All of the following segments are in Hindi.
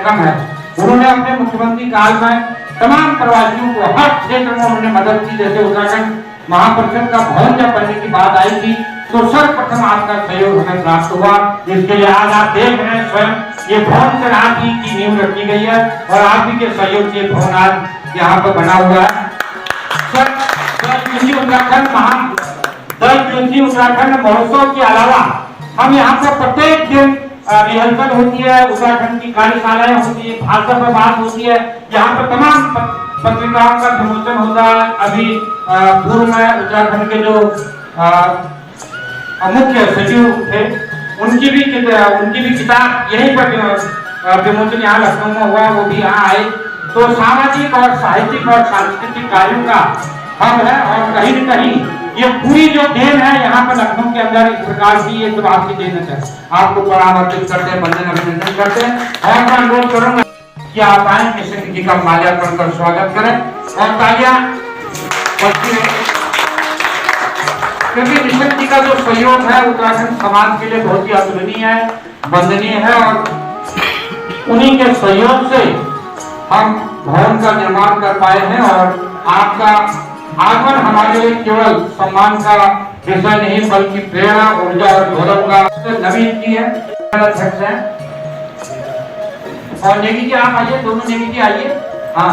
कम है। उन्होंने अपने मुख्यमंत्री काल में तमाम प्रवासियों को हर क्षेत्र में उन्होंने मदद की। जैसे उत्तराखंड महापरिषद का भवन जब बनने की बात आई थी तो सर्वप्रथम आपका सहयोग हमें प्राप्त हुआ। इसके लिए आज आप देख रहे हैं स्वयं ये भवन से आप ही की नींव रखी गई है और आप ही के सहयोग से भवन आज यहाँ पर बना हुआ है। उत्तराखंड महोत्सव के अलावा हम यहाँ पर प्रत्येक दिन रिहर्सल होती है, उत्तराखंड की कार्यशालाएं होती है, भाषा पर बात होती है, यहाँ पर तमाम पत्रिकाओं का विमोचन होता है। अभी पूर्व में उत्तराखंड के जो मुख्य सचिव थे उनकी भी किताब यहीं पर विमोचन यहाँ लखनऊ में हुआ, वो भी यहाँ आए। तो सामाजिक और साहित्यिक और सांस्कृतिक कार्यों का हब है और कहीं न कहीं ये पूरी जो देन है यहाँ पर लखनऊ के अंदर इस प्रकार की ये तो आपकी देन है। आपको प्रणाम अर्पित करते हैं, वंदन अभिनंदन करते हैं और मैं अनुरोध करूंगा कि आप आए निशंक जी का माल्यार्पण कर स्वागत करें और तालियां बजती रहे, क्योंकि निशंक जी का जो सहयोग है उत्तराखंड समाज के लिए बहुत ही अतुलनीय है, वंदनीय है और उन्हीं के सहयोग से हम भवन का निर्माण कर पाए हैं। और आपका आगमन हमारे लिए केवल सम्मान का विषय नहीं बल्कि प्रेरणा, ऊर्जा और गौरव का। नवीन जी है, अध्यक्ष हैं, और नेगी जी आप आइए, दोनों नेगी जी आइए। हाँ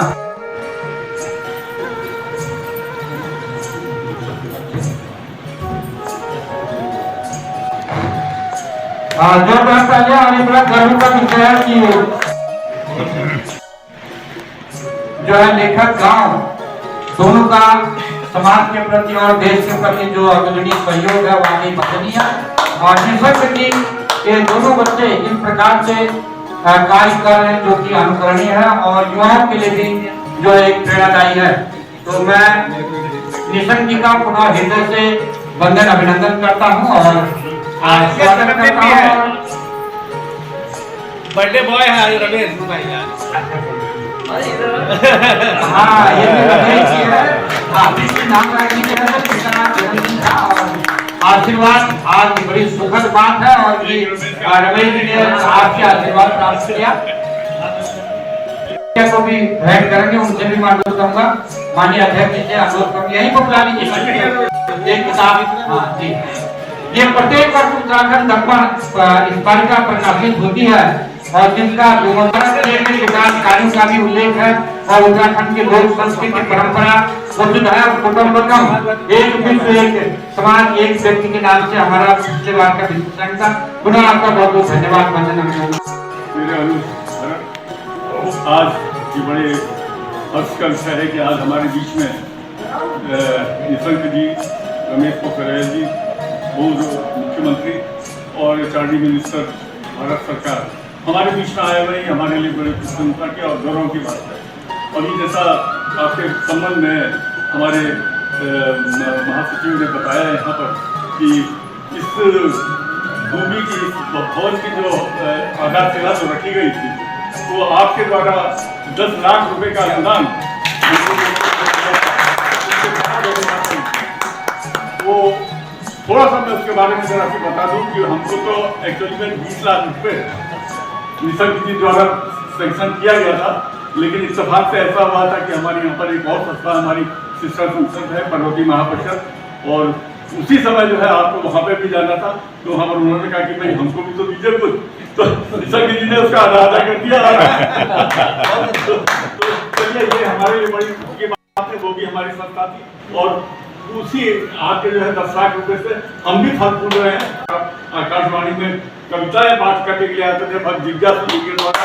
जोरदार तालियां। और ये बड़ा गर्व का विषय है कि जो है लेखक गांव दोनों का समाज के प्रति और देश के प्रति जो अतुलनीय सहयोग है वाकई वंदनीय। और निशंक जी के दोनों बच्चे इस प्रकार से कार्य कर रहे हैं जो कि अनुकरणीय है और युवाओं के लिए भी जो एक प्रेरणादायी है। तो मैं निशंक जी का पुनः हृदय से वंदन अभिनंदन करता हूँ और स्वागत करता हूँ। बर्थडे बॉय है रमेश भाई यार। हाँ ये भी रमेश जी है, आप इसके नाम रखने के लिए आशीर्वाद आज बड़ी सुखद बात है और ये रमेश जी ने आपके आशीर्वाद प्राप्त किया को भी भेंट करेंगे, उनसे भी मैं अनुरोध करूंगा। माननीय अध्यक्ष जी से अनुरोध करूंगा यहीं पर बुला लीजिए एक किताब। हाँ जी, ये प्रत्येक वर्ष उत्तराखंड दर्पण इस तालिका प्रकाशित होती है और जिसका विकास कार्यों का भी उल्लेख है और उत्तराखंड के लोक संस्कृति परंपरा वसुधैव कुटुंबकम एक विश्व एक समाज एक व्यक्ति के नाम से हमारा पिछले बार का विशेषण था। पुनः आपका बहुत बहुत धन्यवाद। वंदन। आज ये बड़े हर्ष का विषय है कि आज हमारे बीच में निशंक जी, रमेश पोखरियाल जी, मुख्यमंत्री और एचआरडी मिनिस्टर भारत सरकार हमारे बीच में आए हुए हमारे लिए बड़े प्रसन्नता की और गौरव की बात है। अभी जैसा आपके संबंध में हमारे महासचिव ने बताया यहाँ पर कि इस भूमि की इस भवन की जो आधारशिला जो रखी गई थी वो आपके द्वारा 10 लाख रुपए का अनुदान वो थोड़ा सा मैं उसके बारे में जरा सी बता दूं कि हमको तो एक्चुअली में 20 लाख रुपए निशंक जी द्वारा सैंक्शन किया गया था, लेकिन इत्तेफाक से ऐसा हुआ था कि हमारे यहाँ पर एक और संस्था हमारी सिस्टर संसद है पर्वतीय महापरिषद, और उसी समय जो है आपको वहाँ पे भी जाना था तो हम उन्होंने कहा कि भाई हमको भी तो दीजिए कुछ, तो निशंक जी ने उसका अदा कर दिया। तो ये हमारे लिए बड़ी खुशी की बात है, वो भी हमारी संस्था थी और उसी आपके जो है 10 लाख रुपए से हम भी फल फूल रहे हैं। आकाशवाणी में कविताएं पाठ करने के लिए आते थे भक्त जिज्ञासु जी के द्वारा,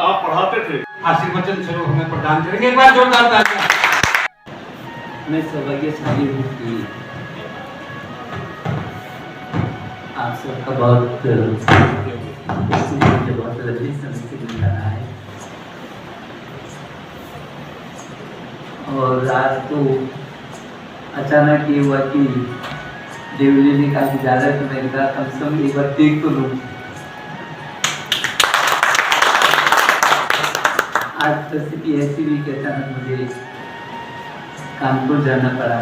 आप पढ़ाते थे। आशीर्वचन स्वरूप हमें प्रदान करेंगे, एक बार जोरदार तालियां। मैं सौभाग्यशाली हूँ कि आप सबका बहुत लंबी समय से मिल रहा है और आज तो अचानक ये हुआ कि देवली ने कहा कि ज़्यादा तो मैंने कहा कम से कम एक बार देख तो लूँ। आज परिस्थिति ऐसी भी कि अचानक मुझे कानपुर जाना पड़ा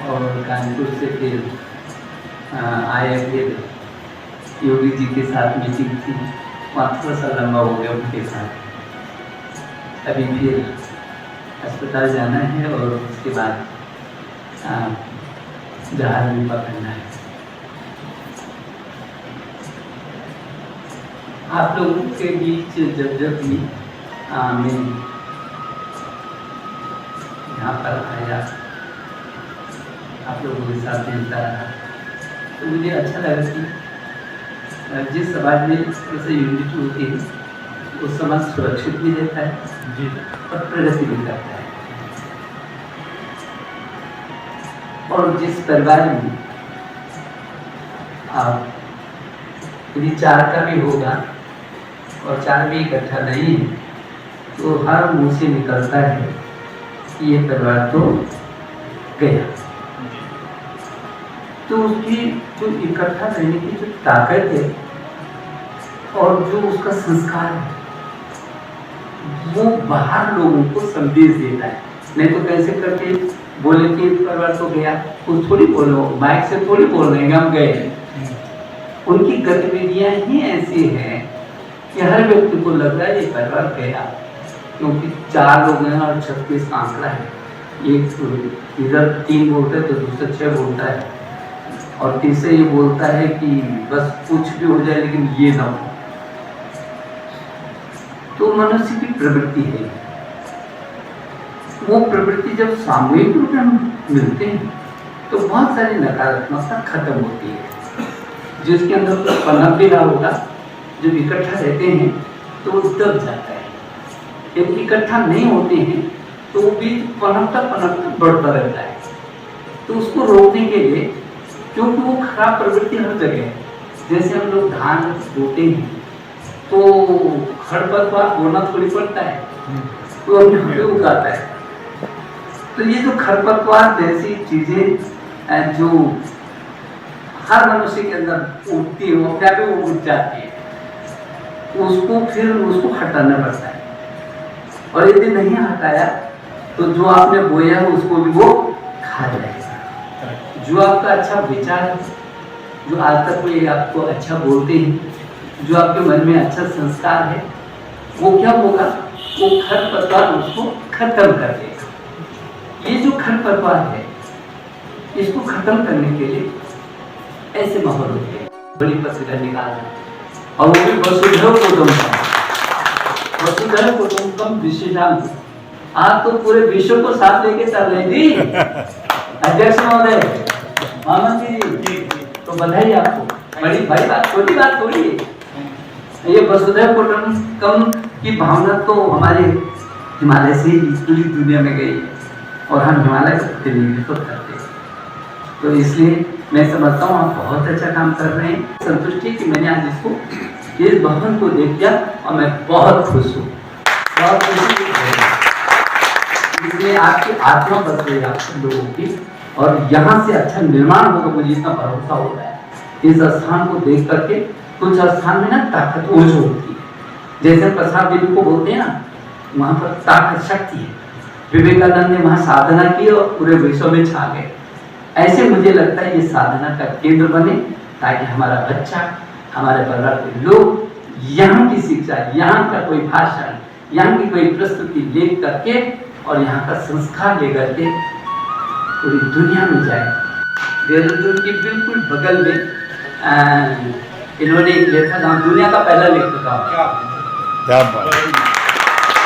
और कानपुर से फिर आए फिर योगी जी के साथ मीटिंग थी, वहाँ थोड़ा सा लंबा हो गया उनके साथ। अभी फिर अस्पताल जाना है और उसके बाद जहाज भी पकड़ना है। आप लोगों के बीच जब भी मैं यहाँ पर आया, आप लोगों के साथ मिलता रहा, तो मुझे अच्छा लगा कि जिस समाज में ऐसे यूनिटी होती है वो समाज सुरक्षित भी रहता है जी और प्रगति भी करता है। और जिस परिवार में आप यदि 4 का भी होगा और 4 भी इकट्ठा नहीं है, तो हर मुंह से निकलता है कि ये परिवार तो गया। तो उसकी जो इकट्ठा रहने की जो ताकत है और जो उसका संस्कार है, वो बाहर लोगों को संदेश देता है। नहीं तो कैसे करके बोले कि परिवार तो गया, कुछ थोड़ी बोलो, माइक से थोड़ी बोल रहे हैं हम गए। उनकी गतिविधियां ही ऐसी हैं कि हर व्यक्ति को लग रहा है ये परिवार गया, क्योंकि 4 लोग हैं और 36 का आंकड़ा है। एक इधर 3 बोलते हैं तो दूसरा 6 बोलता है, और तीसरे ये बोलता है कि बस कुछ भी हो जाए लेकिन ये ना हो। तो मनुष्य की प्रवृत्ति है, वो प्रवृत्ति जब सामूहिक रूप में मिलते हैं तो बहुत सारी नकारात्मकता खत्म होती है। जिसके अंदर कुछ पनप भी रहा होगा, जब इकट्ठा रहते हैं तो वो दब जाता है। जब इकट्ठा नहीं होते हैं तो वो भी पनपता बढ़ता रहता है। तो उसको रोकने के लिए, क्योंकि वो खराब प्रवृत्ति हर जगह है, जैसे हम लोग धान बोते हैं तो खरपतवार बोना थोड़ी पड़ता है, तो अपने उगाता है। तो ये जो खरपतवार जैसी चीजें जो हर मनुष्य के अंदर उगती है, वो अपने आप ही वो उग जाती है, उसको हटाना पड़ता है। और यदि नहीं हटाया तो जो आपने बोया है उसको भी वो खा जाएगा। जो आपका अच्छा विचार है, जो आज तक कोई आपको अच्छा बोलते हैं, जो आपके मन में अच्छा संस्कार है, वो क्या होगा, वो खरपतवार उसको खत्म कर देगा। ये जो खरपतवार है, इसको खत्म करने के लिए ऐसे माहौल होते हैं, बड़ी पत्रिका निकालना, और वो भी वसुधैव कुटुंबकम। वसुधैव कुटुंबकम विशिष्टाम। आप तो पूरे विश्व को साथ लेके चल रहे थी अध्यक्ष महोदय, मामन जी, तो बधाई आपको। बड़ी बड़ी बात, छोटी बात थोड़ी है। ये वसुधैव कुटुंबकम की भावना तो हमारे हिमालय से ही पूरी दुनिया में गई है, और हम हिमालय का प्रतिनिधित्व करते हैं। तो इसलिए मैं समझता हूँ आप बहुत अच्छा काम कर रहे हैं। संतुष्टि कि मैंने आज इसको, इस भवन को देख लिया और मैं बहुत खुश हूँ, बहुत खुशी है। इसलिए आपकी आत्मा बच रही है आप लोगों की, और यहाँ से अच्छा निर्माण होगा, मुझे इतना भरोसा हो रहा है। इस स्थान को देख करके कुछ स्थान में ना ताकत ऊर्ज होती है, जैसे प्रसाद देवी को बोलते हैं ना, वहाँ पर ताकत शक्ति है। विवेकानंद ने वहाँ साधना की और पूरे विश्व में छा गए। ऐसे मुझे लगता है ये साधना का केंद्र बने, ताकि हमारा बच्चा, हमारे परिवार के लोग यहाँ की शिक्षा, यहाँ का कोई भाषण, यहाँ की कोई प्रस्तुति ले करके और यहाँ का संस्कार ले करके पूरी दुनिया में जाए। देहरादून के बिल्कुल बगल में इन्होंने एक लेखा नाम, दुनिया का पहला लेखक था,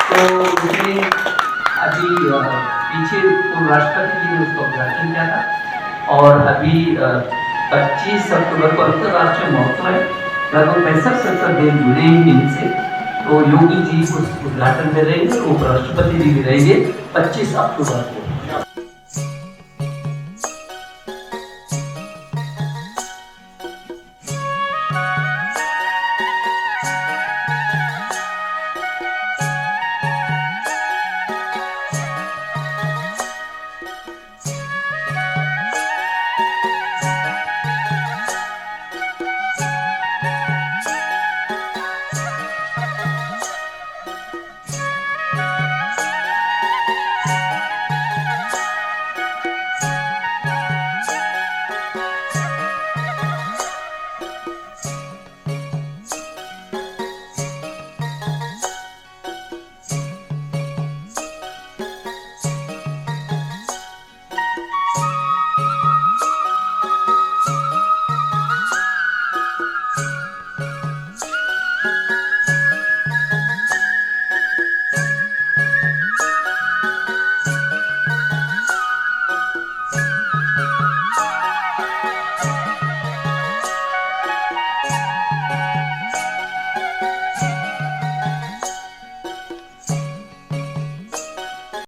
तो उसने अभी पीछे राष्ट्रपति जी ने उसका उद्घाटन किया था, और अभी 25 अक्टूबर को अंतर्राष्ट्रीय महोत्सव है। लगभग 65-70 देश जुड़े हैं इनसे। तो योगी जी उस उद्घाटन में रहेंगे, उपराष्ट्रपति जी भी रहेंगे 25 अक्टूबर को।